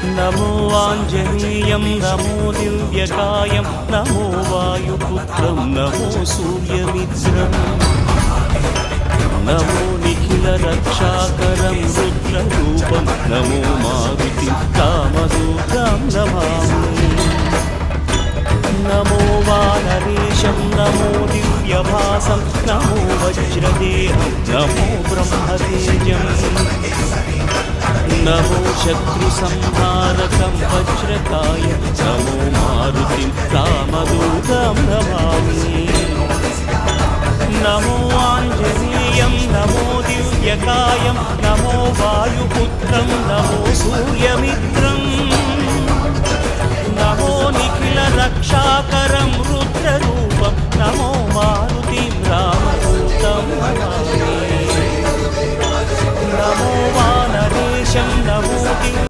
नमो आञ्जनेयं नमो दिव्यकायं नमो वायुपुत्रं नमो सूर्यमित्रम् नमो निखिलरक्षाकरं रुद्ररूपं नमो मारुतिं कामदूतं Namami नमो वानरेशं नमो दिव्यभासं नमो वज्रदेहं नमो ब्रह्मतेजम् नमो शत्रुसंहारकं Vajrakaya नमो मारुतिं कामदूतं Namami नमो आञ्जनेयं नमो दिव्यकायं नमो वायुपुत्रं नमो सूर्य